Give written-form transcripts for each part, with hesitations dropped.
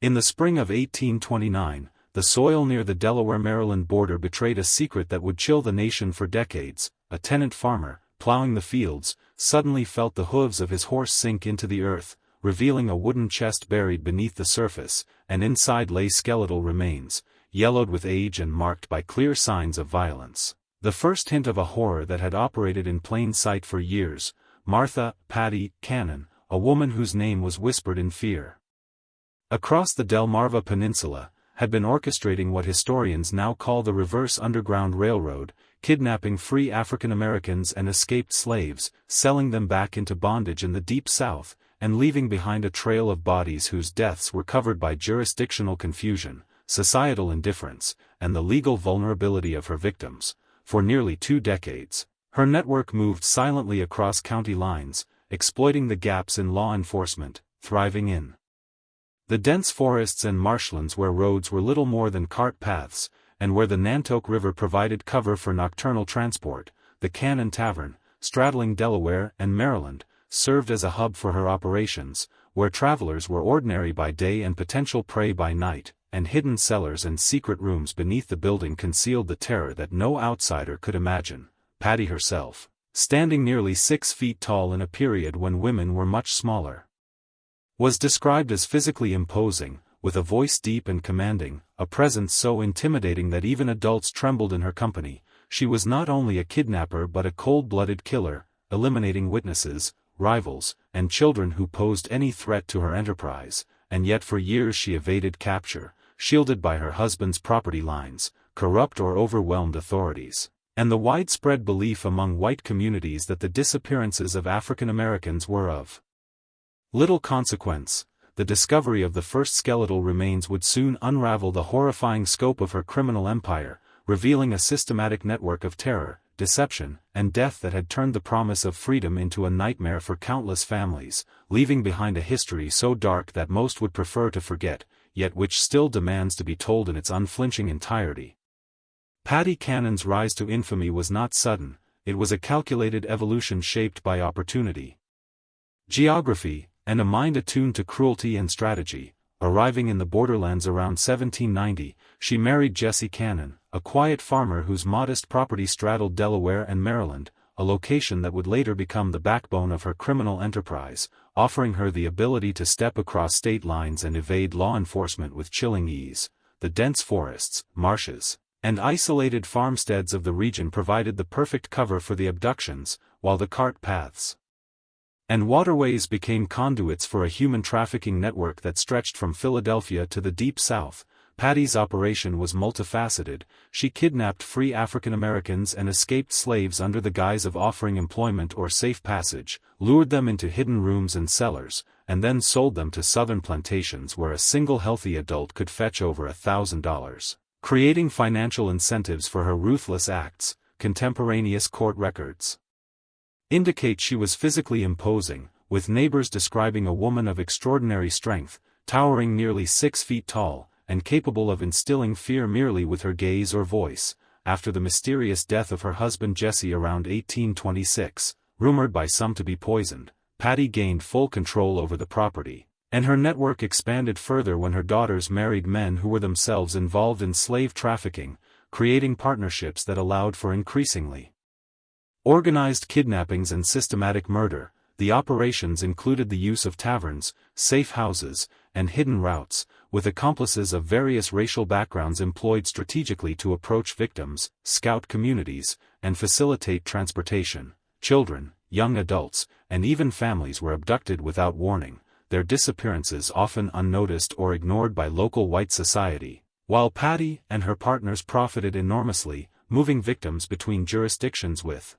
In the spring of 1829, the soil near the Delaware-Maryland border betrayed a secret that would chill the nation for decades. A tenant farmer, plowing the fields, suddenly felt the hooves of his horse sink into the earth, revealing a wooden chest buried beneath the surface, and inside lay skeletal remains, yellowed with age and marked by clear signs of violence. The first hint of a horror that had operated in plain sight for years. Martha "Patty" Cannon, a woman whose name was whispered in fear across the Delmarva Peninsula, had been orchestrating what historians now call the Reverse Underground Railroad, kidnapping free African Americans and escaped slaves, selling them back into bondage in the Deep South, and leaving behind a trail of bodies whose deaths were covered by jurisdictional confusion, societal indifference, and the legal vulnerability of her victims. For nearly 2 decades, her network moved silently across county lines, exploiting the gaps in law enforcement, thriving in the dense forests and marshlands where roads were little more than cart paths, and where the Nantoke River provided cover for nocturnal transport. The Cannon Tavern, straddling Delaware and Maryland, served as a hub for her operations, where travelers were ordinary by day and potential prey by night, and hidden cellars and secret rooms beneath the building concealed the terror that no outsider could imagine. Patty herself, standing nearly 6 feet tall in a period when women were much smaller, was described as physically imposing, with a voice deep and commanding, a presence so intimidating that even adults trembled in her company. She was not only a kidnapper but a cold-blooded killer, eliminating witnesses, rivals, and children who posed any threat to her enterprise, and yet for years she evaded capture, shielded by her husband's property lines, corrupt or overwhelmed authorities, and the widespread belief among white communities that the disappearances of African Americans were of little consequence. The discovery of the first skeletal remains would soon unravel the horrifying scope of her criminal empire, revealing a systematic network of terror, deception, and death that had turned the promise of freedom into a nightmare for countless families, leaving behind a history so dark that most would prefer to forget, yet which still demands to be told in its unflinching entirety. Patty Cannon's rise to infamy was not sudden, it was a calculated evolution shaped by opportunity, geography, and a mind attuned to cruelty and strategy. Arriving in the borderlands around 1790, she married Jesse Cannon, a quiet farmer whose modest property straddled Delaware and Maryland, a location that would later become the backbone of her criminal enterprise, offering her the ability to step across state lines and evade law enforcement with chilling ease. The dense forests, marshes, and isolated farmsteads of the region provided the perfect cover for the abductions, while the cart paths and waterways became conduits for a human trafficking network that stretched from Philadelphia to the Deep South. Patty's operation was multifaceted. She kidnapped free African Americans and escaped slaves under the guise of offering employment or safe passage, lured them into hidden rooms and cellars, and then sold them to southern plantations where a single healthy adult could fetch over $1,000, creating financial incentives for her ruthless acts. Contemporaneous court records indicate she was physically imposing, with neighbors describing a woman of extraordinary strength, towering nearly 6 feet tall, and capable of instilling fear merely with her gaze or voice. After the mysterious death of her husband Jesse around 1826, rumored by some to be poisoned, Patty gained full control over the property, and her network expanded further when her daughters married men who were themselves involved in slave trafficking, creating partnerships that allowed for increasingly organized kidnappings and systematic murder. The operations included the use of taverns, safe houses, and hidden routes, with accomplices of various racial backgrounds employed strategically to approach victims, scout communities, and facilitate transportation. Children, young adults, and even families were abducted without warning, their disappearances often unnoticed or ignored by local white society, while Patty and her partners profited enormously, moving victims between jurisdictions with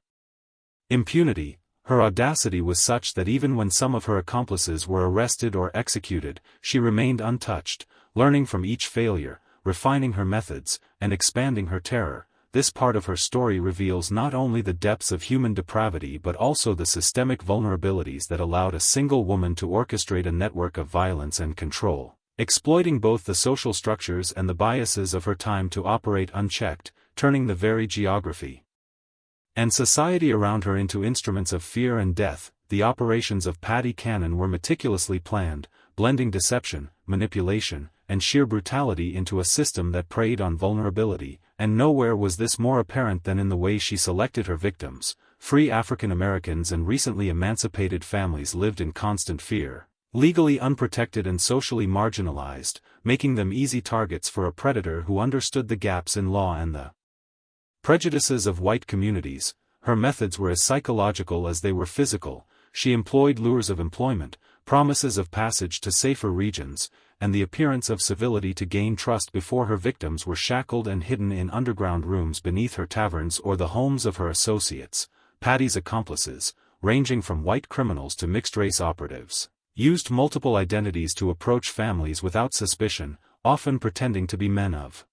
impunity. Her audacity was such that even when some of her accomplices were arrested or executed, she remained untouched, learning from each failure, refining her methods, and expanding her terror. This part of her story reveals not only the depths of human depravity but also the systemic vulnerabilities that allowed a single woman to orchestrate a network of violence and control, exploiting both the social structures and the biases of her time to operate unchecked, turning the very geography and society around her into instruments of fear and death. The operations of Patty Cannon were meticulously planned, blending deception, manipulation, and sheer brutality into a system that preyed on vulnerability, and nowhere was this more apparent than in the way she selected her victims. Free African Americans and recently emancipated families lived in constant fear, legally unprotected and socially marginalized, making them easy targets for a predator who understood the gaps in law and the prejudices of white communities. Her methods were as psychological as they were physical. She employed lures of employment, promises of passage to safer regions, and the appearance of civility to gain trust before her victims were shackled and hidden in underground rooms beneath her taverns or the homes of her associates. Patty's accomplices, ranging from white criminals to mixed-race operatives, used multiple identities to approach families without suspicion, often pretending to be men of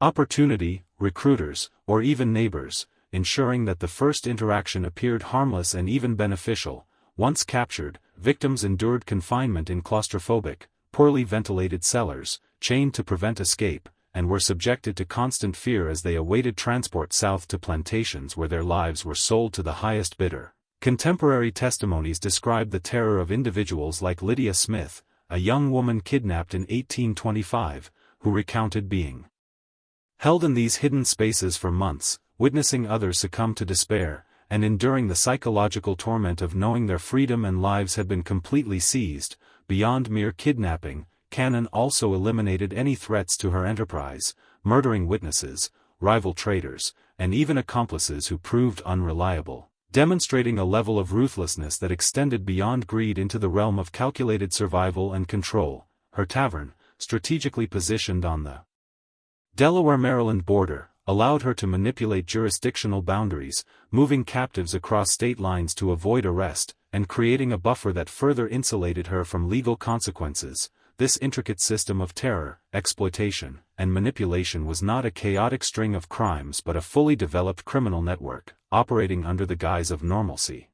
opportunity, recruiters, or even neighbors, ensuring that the first interaction appeared harmless and even beneficial. Once captured, victims endured confinement in claustrophobic, poorly ventilated cellars, chained to prevent escape, and were subjected to constant fear as they awaited transport south to plantations where their lives were sold to the highest bidder. Contemporary testimonies describe the terror of individuals like Lydia Smith, a young woman kidnapped in 1825, who recounted being held in these hidden spaces for months, witnessing others succumb to despair, and enduring the psychological torment of knowing their freedom and lives had been completely seized. Beyond mere kidnapping, Cannon also eliminated any threats to her enterprise, murdering witnesses, rival traitors, and even accomplices who proved unreliable, demonstrating a level of ruthlessness that extended beyond greed into the realm of calculated survival and control. Her tavern, strategically positioned on the Delaware-Maryland border, allowed her to manipulate jurisdictional boundaries, moving captives across state lines to avoid arrest, and creating a buffer that further insulated her from legal consequences. This intricate system of terror, exploitation, and manipulation was not a chaotic string of crimes but a fully developed criminal network, operating under the guise of normalcy.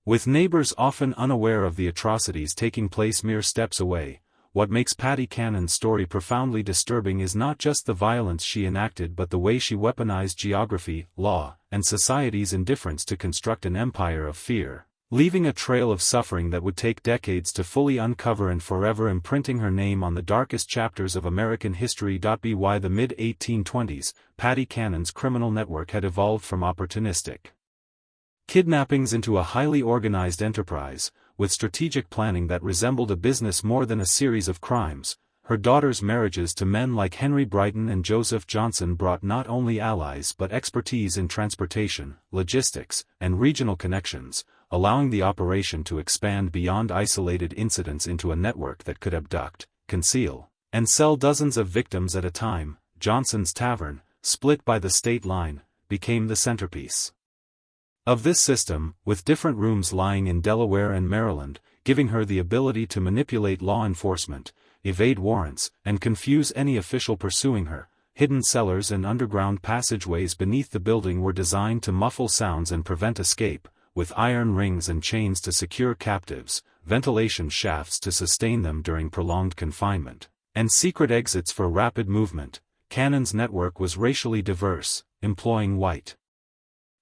With neighbors often unaware of the atrocities taking place mere steps away, what makes Patty Cannon's story profoundly disturbing is not just the violence she enacted but the way she weaponized geography, law, and society's indifference to construct an empire of fear, leaving a trail of suffering that would take decades to fully uncover and forever imprinting her name on the darkest chapters of American history. By the mid-1820s, Patty Cannon's criminal network had evolved from opportunistic kidnappings into a highly organized enterprise, with strategic planning that resembled a business more than a series of crimes. Her daughter's marriages to men like Henry Brighton and Joseph Johnson brought not only allies but expertise in transportation, logistics, and regional connections, allowing the operation to expand beyond isolated incidents into a network that could abduct, conceal, and sell dozens of victims at a time. Johnson's Tavern, split by the state line, became the centerpiece of this system, with different rooms lying in Delaware and Maryland, giving her the ability to manipulate law enforcement, evade warrants, and confuse any official pursuing her. Hidden cellars and underground passageways beneath the building were designed to muffle sounds and prevent escape, with iron rings and chains to secure captives, ventilation shafts to sustain them during prolonged confinement, and secret exits for rapid movement. Cannon's network was racially diverse, employing white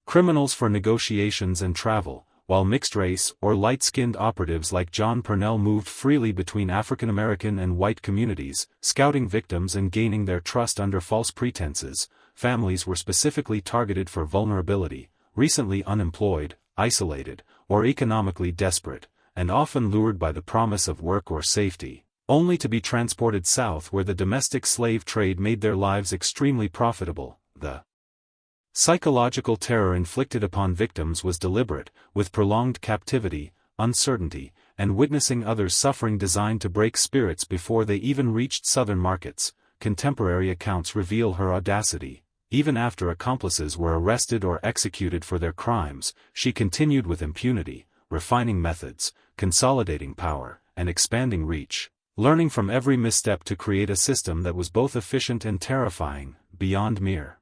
criminals for negotiations and travel, while mixed-race or light-skinned operatives like John Purnell moved freely between African American and white communities, scouting victims and gaining their trust under false pretenses. Families were specifically targeted for vulnerability, recently unemployed, isolated, or economically desperate, and often lured by the promise of work or safety, only to be transported south where the domestic slave trade made their lives extremely profitable. The psychological terror inflicted upon victims was deliberate, with prolonged captivity, uncertainty, and witnessing others suffering designed to break spirits before they even reached southern markets. Contemporary accounts reveal her audacity. Even after accomplices were arrested or executed for their crimes, she continued with impunity, refining methods, consolidating power, and expanding reach, learning from every misstep to create a system that was both efficient and terrifying, beyond mere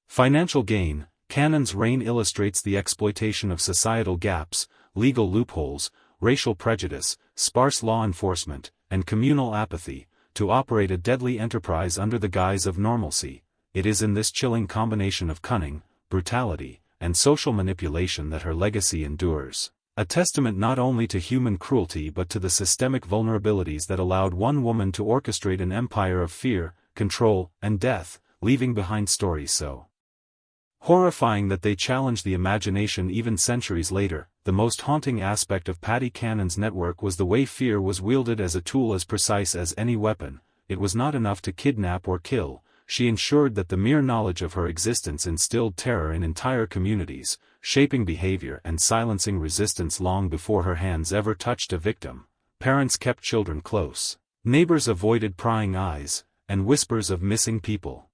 financial gain. Cannon's reign illustrates the exploitation of societal gaps, legal loopholes, racial prejudice, sparse law enforcement, and communal apathy, to operate a deadly enterprise under the guise of normalcy. It is in this chilling combination of cunning, brutality, and social manipulation that her legacy endures. A testament not only to human cruelty but to the systemic vulnerabilities that allowed one woman to orchestrate an empire of fear, control, and death, leaving behind stories so horrifying that they challenge the imagination even centuries later. The most haunting aspect of Patty Cannon's network was the way fear was wielded as a tool as precise as any weapon. It was not enough to kidnap or kill. She ensured that the mere knowledge of her existence instilled terror in entire communities, shaping behavior and silencing resistance long before her hands ever touched a victim. Parents kept children close. Neighbors avoided prying eyes, and whispers of missing people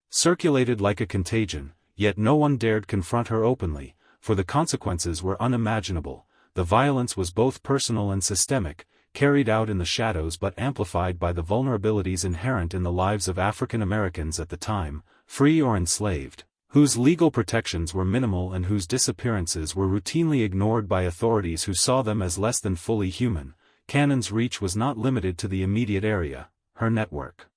circulated like a contagion, yet no one dared confront her openly, for the consequences were unimaginable. The violence was both personal and systemic, carried out in the shadows but amplified by the vulnerabilities inherent in the lives of African Americans at the time, free or enslaved, whose legal protections were minimal and whose disappearances were routinely ignored by authorities who saw them as less than fully human. Cannon's reach was not limited to the immediate area. Her network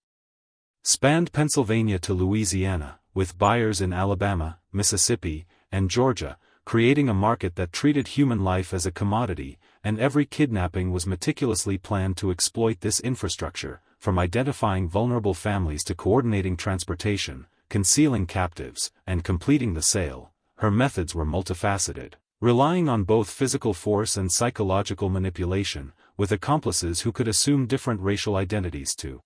spanned Pennsylvania to Louisiana, with buyers in Alabama, Mississippi, and Georgia, creating a market that treated human life as a commodity, and every kidnapping was meticulously planned to exploit this infrastructure, from identifying vulnerable families to coordinating transportation, concealing captives, and completing the sale. Her methods were multifaceted, relying on both physical force and psychological manipulation, with accomplices who could assume different racial identities to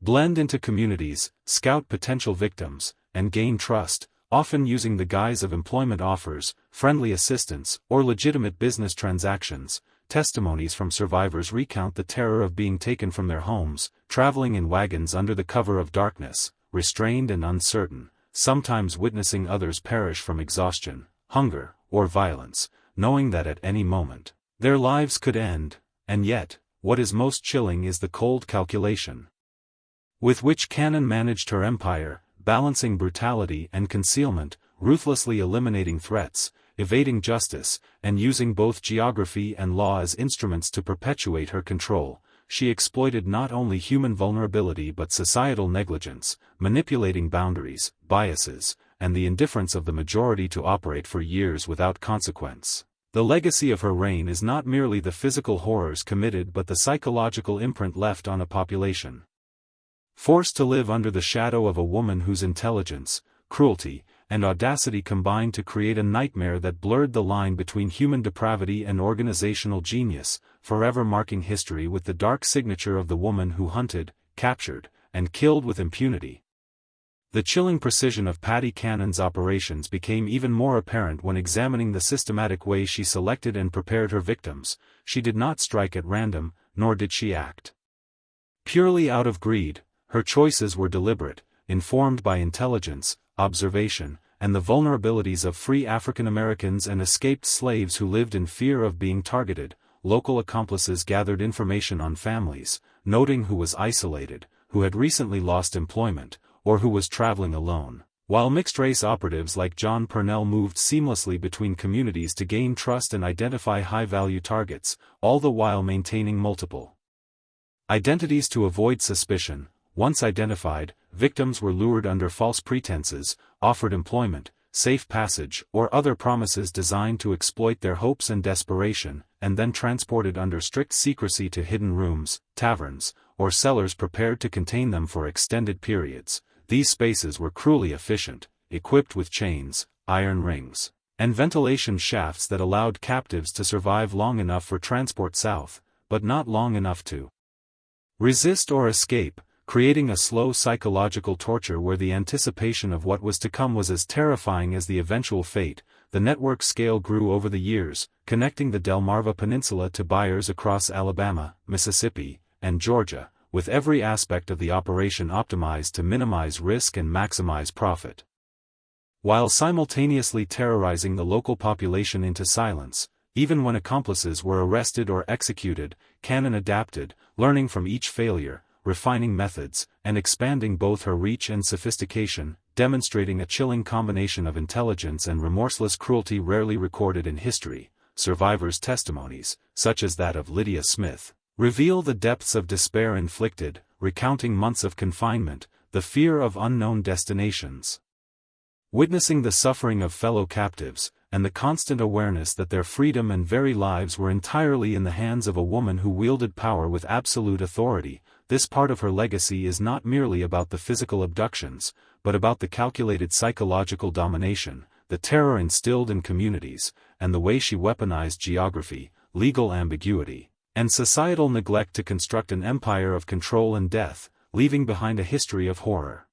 blend into communities, scout potential victims, and gain trust, often using the guise of employment offers, friendly assistance, or legitimate business transactions. Testimonies from survivors recount the terror of being taken from their homes, traveling in wagons under the cover of darkness, restrained and uncertain, sometimes witnessing others perish from exhaustion, hunger, or violence, knowing that at any moment their lives could end. And yet, what is most chilling is the cold calculation with which Cannon managed her empire, balancing brutality and concealment, ruthlessly eliminating threats, evading justice, and using both geography and law as instruments to perpetuate her control. She exploited not only human vulnerability but societal negligence, manipulating boundaries, biases, and the indifference of the majority to operate for years without consequence. The legacy of her reign is not merely the physical horrors committed but the psychological imprint left on a population forced to live under the shadow of a woman whose intelligence, cruelty, and audacity combined to create a nightmare that blurred the line between human depravity and organizational genius, forever marking history with the dark signature of the woman who hunted, captured, and killed with impunity. The chilling precision of Patty Cannon's operations became even more apparent when examining the systematic way she selected and prepared her victims. She did not strike at random, nor did she act purely out of greed. Her choices were deliberate, informed by intelligence, observation, and the vulnerabilities of free African Americans and escaped slaves who lived in fear of being targeted. Local accomplices gathered information on families, noting who was isolated, who had recently lost employment, or who was traveling alone, while mixed-race operatives like John Purnell moved seamlessly between communities to gain trust and identify high-value targets, all the while maintaining multiple identities to avoid suspicion. Once identified, victims were lured under false pretenses, offered employment, safe passage, or other promises designed to exploit their hopes and desperation, and then transported under strict secrecy to hidden rooms, taverns, or cellars prepared to contain them for extended periods. These spaces were cruelly efficient, equipped with chains, iron rings, and ventilation shafts that allowed captives to survive long enough for transport south, but not long enough to resist or escape, creating a slow psychological torture where the anticipation of what was to come was as terrifying as the eventual fate. The network scale grew over the years, connecting the Delmarva Peninsula to buyers across Alabama, Mississippi, and Georgia, with every aspect of the operation optimized to minimize risk and maximize profit, while simultaneously terrorizing the local population into silence. Even when accomplices were arrested or executed, Cannon adapted, learning from each failure, refining methods, and expanding both her reach and sophistication, demonstrating a chilling combination of intelligence and remorseless cruelty rarely recorded in history. Survivors' testimonies, such as that of Lydia Smith, reveal the depths of despair inflicted, recounting months of confinement, the fear of unknown destinations, witnessing the suffering of fellow captives, and the constant awareness that their freedom and very lives were entirely in the hands of a woman who wielded power with absolute authority. This part of her legacy is not merely about the physical abductions, but about the calculated psychological domination, the terror instilled in communities, and the way she weaponized geography, legal ambiguity, and societal neglect to construct an empire of control and death, leaving behind a history of horror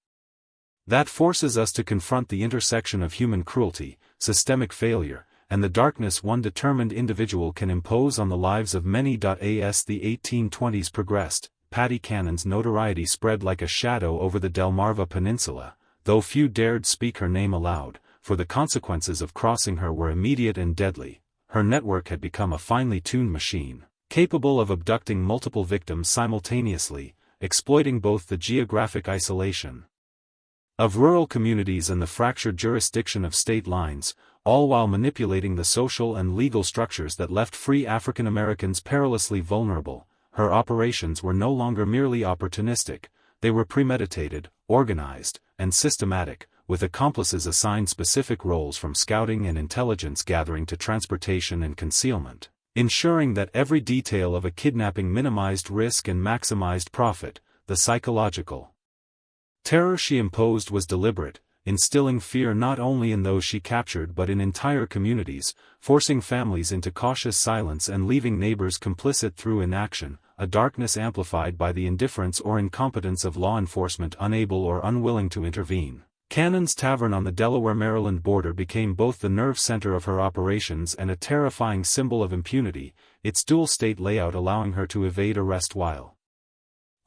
that forces us to confront the intersection of human cruelty, systemic failure, and the darkness one determined individual can impose on the lives of many. As the 1820s progressed, Patty Cannon's notoriety spread like a shadow over the Delmarva Peninsula, though few dared speak her name aloud, for the consequences of crossing her were immediate and deadly. Her network had become a finely tuned machine, capable of abducting multiple victims simultaneously, exploiting both the geographic isolation of rural communities and the fractured jurisdiction of state lines, all while manipulating the social and legal structures that left free African Americans perilously vulnerable. Her operations were no longer merely opportunistic, they were premeditated, organized, and systematic, with accomplices assigned specific roles from scouting and intelligence gathering to transportation and concealment, ensuring that every detail of a kidnapping minimized risk and maximized profit. The psychological terror she imposed was deliberate, instilling fear not only in those she captured but in entire communities, forcing families into cautious silence and leaving neighbors complicit through inaction, a darkness amplified by the indifference or incompetence of law enforcement unable or unwilling to intervene. Cannon's Tavern on the Delaware-Maryland border became both the nerve center of her operations and a terrifying symbol of impunity, its dual-state layout allowing her to evade arrest while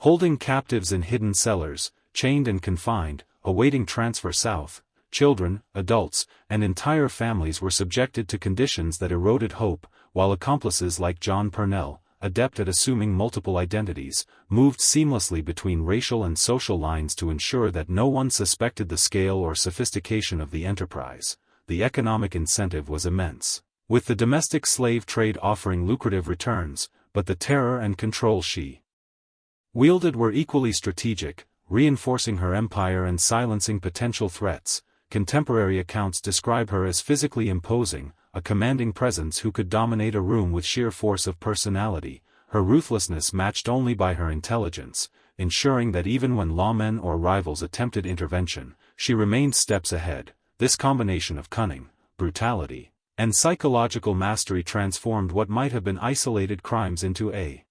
holding captives in hidden cellars, chained and confined, awaiting transfer south. Children, adults, and entire families were subjected to conditions that eroded hope, while accomplices like John Purnell, adept at assuming multiple identities, moved seamlessly between racial and social lines to ensure that no one suspected the scale or sophistication of the enterprise. The economic incentive was immense, with the domestic slave trade offering lucrative returns, but the terror and control she wielded were equally strategic, reinforcing her empire and silencing potential threats. Contemporary accounts describe her as physically imposing, a commanding presence who could dominate a room with sheer force of personality, her ruthlessness matched only by her intelligence, ensuring that even when lawmen or rivals attempted intervention, she remained steps ahead. This combination of cunning, brutality, and psychological mastery transformed what might have been isolated crimes into a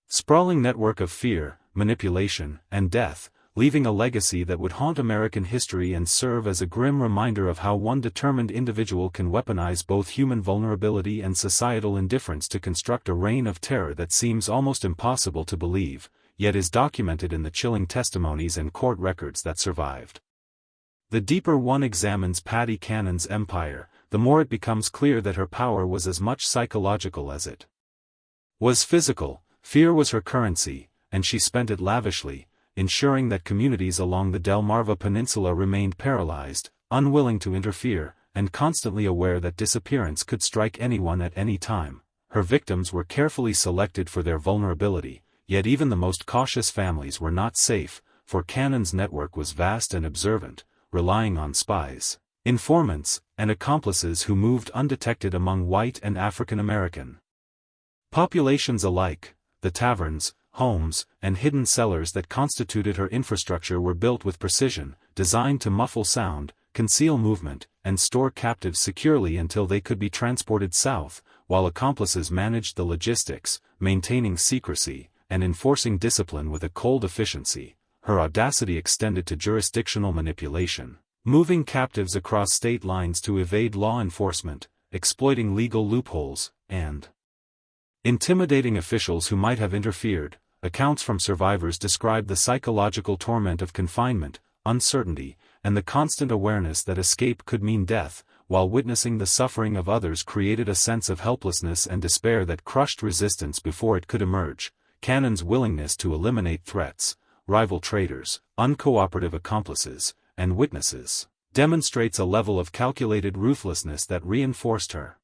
sprawling network of fear, manipulation, and death, leaving a legacy that would haunt American history and serve as a grim reminder of how one determined individual can weaponize both human vulnerability and societal indifference to construct a reign of terror that seems almost impossible to believe, yet is documented in the chilling testimonies and court records that survived. The deeper one examines Patty Cannon's empire, the more it becomes clear that her power was as much psychological as it was physical. Fear was her currency, and she spent it lavishly, ensuring that communities along the Delmarva Peninsula remained paralyzed, unwilling to interfere, and constantly aware that disappearance could strike anyone at any time. Her victims were carefully selected for their vulnerability, yet even the most cautious families were not safe, for Cannon's network was vast and observant, relying on spies, informants, and accomplices who moved undetected among white and African American populations alike. The taverns, homes, and hidden cellars that constituted her infrastructure were built with precision, designed to muffle sound, conceal movement, and store captives securely until they could be transported south, while accomplices managed the logistics, maintaining secrecy, and enforcing discipline with a cold efficiency. Her audacity extended to jurisdictional manipulation, moving captives across state lines to evade law enforcement, exploiting legal loopholes, and intimidating officials who might have interfered. Accounts from survivors describe the psychological torment of confinement, uncertainty, and the constant awareness that escape could mean death, while witnessing the suffering of others created a sense of helplessness and despair that crushed resistance before it could emerge. Cannon's willingness to eliminate threats, rival traitors, uncooperative accomplices, and witnesses demonstrates a level of calculated ruthlessness that reinforced her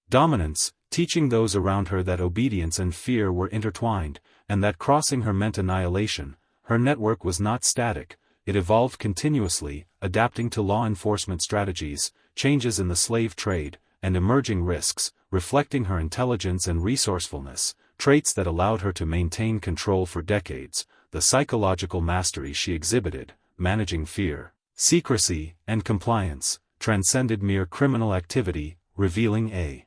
dominance, teaching those around her that obedience and fear were intertwined, and that crossing her meant annihilation. Her network was not static, it evolved continuously, adapting to law enforcement strategies, changes in the slave trade, and emerging risks, reflecting her intelligence and resourcefulness, traits that allowed her to maintain control for decades. The psychological mastery she exhibited, managing fear, secrecy, and compliance, transcended mere criminal activity, revealing a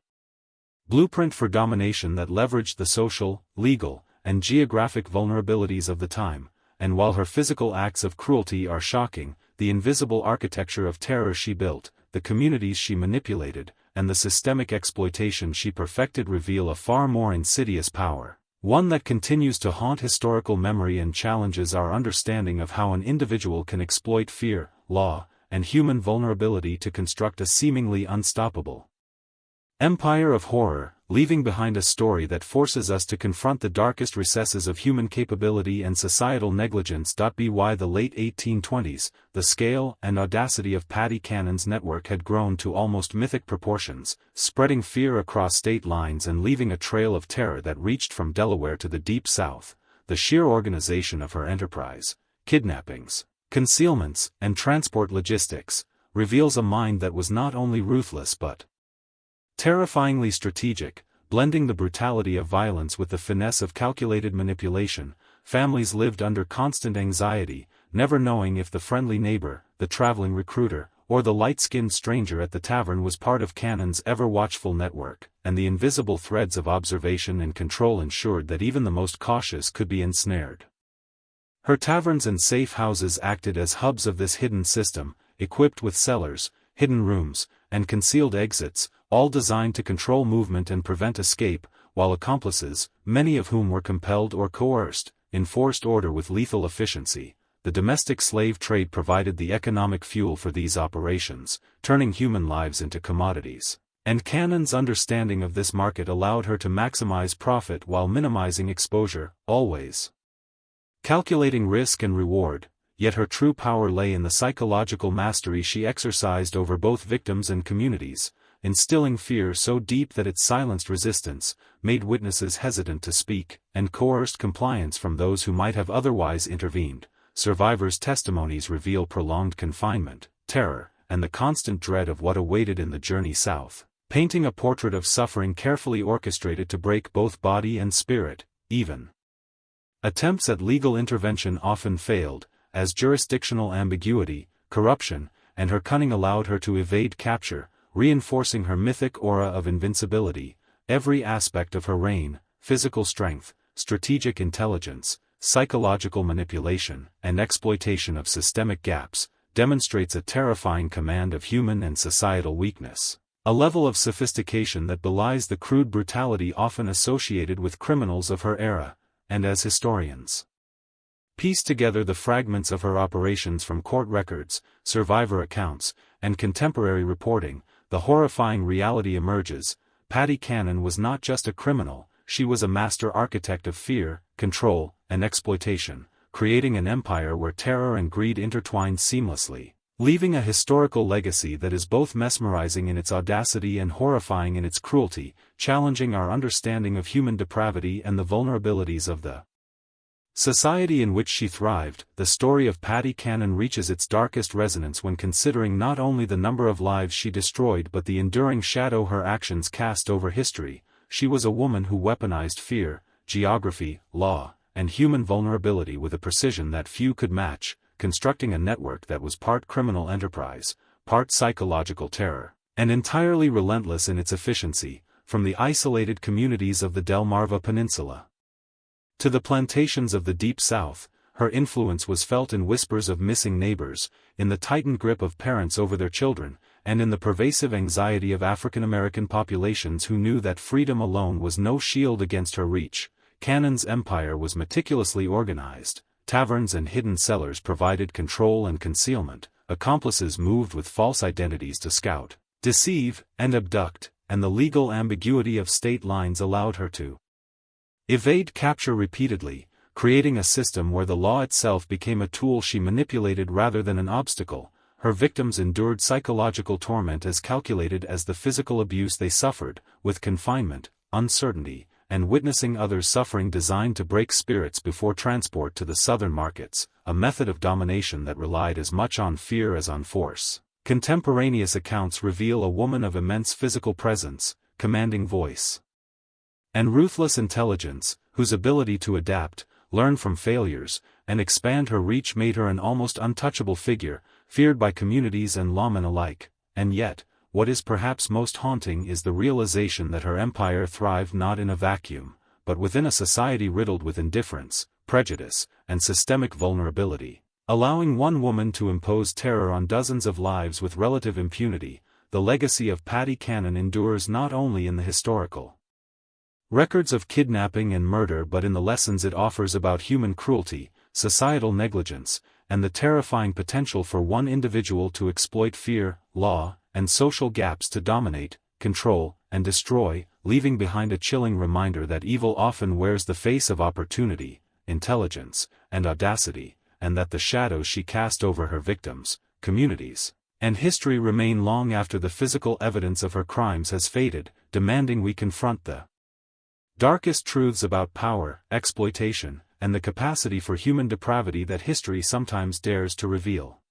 blueprint for domination that leveraged the social, legal, and geographic vulnerabilities of the time. And while her physical acts of cruelty are shocking, the invisible architecture of terror she built, the communities she manipulated, and the systemic exploitation she perfected reveal a far more insidious power, one that continues to haunt historical memory and challenges our understanding of how an individual can exploit fear, law, and human vulnerability to construct a seemingly unstoppable empire of horror, leaving behind a story that forces us to confront the darkest recesses of human capability and societal negligence. By the late 1820s, the scale and audacity of Paddy Cannon's network had grown to almost mythic proportions, spreading fear across state lines and leaving a trail of terror that reached from Delaware to the Deep South. The sheer organization of her enterprise, kidnappings, concealments, and transport logistics, reveals a mind that was not only ruthless but terrifyingly strategic, blending the brutality of violence with the finesse of calculated manipulation. Families lived under constant anxiety, never knowing if the friendly neighbor, the traveling recruiter, or the light-skinned stranger at the tavern was part of Cannon's ever-watchful network, and the invisible threads of observation and control ensured that even the most cautious could be ensnared. Her taverns and safe houses acted as hubs of this hidden system, equipped with cellars, hidden rooms, and concealed exits, all designed to control movement and prevent escape, while accomplices, many of whom were compelled or coerced, enforced order with lethal efficiency. The domestic slave trade provided the economic fuel for these operations, turning human lives into commodities. And Cannon's understanding of this market allowed her to maximize profit while minimizing exposure, always calculating risk and reward. Yet her true power lay in the psychological mastery she exercised over both victims and communities, instilling fear so deep that it silenced resistance, made witnesses hesitant to speak, and coerced compliance from those who might have otherwise intervened. Survivors' testimonies reveal prolonged confinement, terror, and the constant dread of what awaited in the journey south, painting a portrait of suffering carefully orchestrated to break both body and spirit. Even attempts at legal intervention often failed, as jurisdictional ambiguity, corruption, and her cunning allowed her to evade capture, reinforcing her mythic aura of invincibility. Every aspect of her reign, physical strength, strategic intelligence, psychological manipulation, and exploitation of systemic gaps, demonstrates a terrifying command of human and societal weakness, a level of sophistication that belies the crude brutality often associated with criminals of her era. And as historians piece together the fragments of her operations from court records, survivor accounts, and contemporary reporting, the horrifying reality emerges. Paddy Cannon was not just a criminal, she was a master architect of fear, control, and exploitation, creating an empire where terror and greed intertwined seamlessly, leaving a historical legacy that is both mesmerizing in its audacity and horrifying in its cruelty, challenging our understanding of human depravity and the vulnerabilities of the society in which she thrived. The story of Paddy Cannon reaches its darkest resonance when considering not only the number of lives she destroyed but the enduring shadow her actions cast over history. She was a woman who weaponized fear, geography, law, and human vulnerability with a precision that few could match, constructing a network that was part criminal enterprise, part psychological terror, and entirely relentless in its efficiency. From the isolated communities of the Delmarva Peninsula to the plantations of the Deep South, her influence was felt in whispers of missing neighbors, in the tightened grip of parents over their children, and in the pervasive anxiety of African American populations who knew that freedom alone was no shield against her reach. Cannon's empire was meticulously organized. Taverns and hidden cellars provided control and concealment, accomplices moved with false identities to scout, deceive, and abduct, and the legal ambiguity of state lines allowed her to evade capture repeatedly, creating a system where the law itself became a tool she manipulated rather than an obstacle. Her victims endured psychological torment as calculated as the physical abuse they suffered, with confinement, uncertainty, and witnessing others' suffering designed to break spirits before transport to the southern markets. a method of domination that relied as much on fear as on force. Contemporaneous accounts reveal a woman of immense physical presence, commanding voice, and ruthless intelligence, whose ability to adapt, learn from failures, and expand her reach made her an almost untouchable figure, feared by communities and lawmen alike. And yet, what is perhaps most haunting is the realization that her empire thrived not in a vacuum, but within a society riddled with indifference, prejudice, and systemic vulnerability. Allowing one woman to impose terror on dozens of lives with relative impunity, the legacy of Patty Cannon endures not only in the historical records of kidnapping and murder but in the lessons it offers about human cruelty, societal negligence, and the terrifying potential for one individual to exploit fear, law, and social gaps to dominate, control, and destroy, leaving behind a chilling reminder that evil often wears the face of opportunity, intelligence, and audacity, and that the shadows she cast over her victims, communities, and history remain long after the physical evidence of her crimes has faded, demanding we confront the darkest truths about power, exploitation, and the capacity for human depravity that history sometimes dares to reveal.